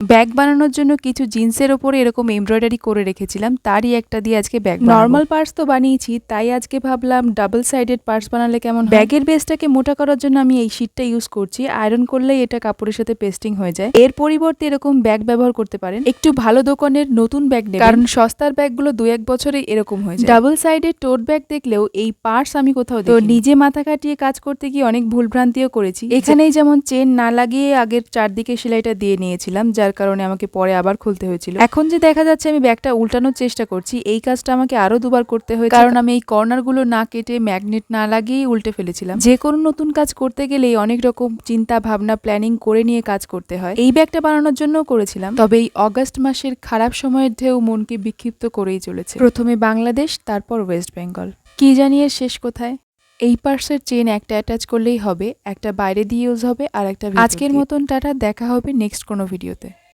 Bag বানানোর জন্য কিছু জিন্সের ওপরে এরকম এমব্রয়ডারি করে রেখেছিলাম, তারই একটা দিয়ে আজকে ব্যাগ নর্মাল পার্স তো বানিয়েছি, তাই আজকে ভাবলাম ডাবল সাইডেড পার্স বানালে কেমন। ব্যাগের বেসটাকে মোটা করার জন্য আমি এই শীটটা ইউজ করছি। আয়রন করলেই এটা কাপড়ের সাথে পেস্টিং হয়ে যায়। এর পরিবর্তে এরকম ব্যাগ ব্যবহার করতে পারেন। একটু ভালো দোকানের নতুন ব্যাগ নেবেন, কারণ সস্তার ব্যাগগুলো 2-1 বছরে এরকম হয়ে যায়। ডাবল সাইডেড টোট ব্যাগ দেখলেও এই পার্স আমি কোথাও দেখি। তো নিজে মাথা কাটিয়ে কাজ করতে গিয়ে অনেক ভুলভ্রান্তিও করেছি। এখানেই যেমন চেন না লাগিয়ে আগের চারদিকে সেলাইটা দিয়ে নিয়েছিলাম, যার কারণে আমাকে পরে আবার খুলতে হয়েছিল। এখন যে দেখা যাচ্ছে আমি ব্যাগটা উল্টানোর চেষ্টা করছি, এই কাজটা আমাকে আরো দুবার করতে হয়েছে, কারণ আমি এই কর্নার গুলো না কেটে ম্যাগনেট না লাগিয়েই উল্টে ফেলেছিলাম। যে কোনো নতুন কাজ করতে গেলেই অনেক রকম চিন্তা ভাবনা প্ল্যানিং করে নিয়ে কাজ করতে হয়। এই ব্যাগটা বানানোর জন্য করেছিলাম, তবে এই অগাস্ট মাসের খারাপ সময়ের ঢেউ মনকে বিক্ষিপ্ত করেই চলেছে। প্রথমে বাংলাদেশ, তারপর ওয়েস্ট বেঙ্গল। কি জানি এর শেষ কোথায়। এই পার্সের চেন একটা অ্যাটাচ করলেই হবে, একটা বাইরে দিয়ে ইউজ হবে আর একটা। আজকের মতন টাটা, দেখা হবে নেক্সট কোনো ভিডিওতে।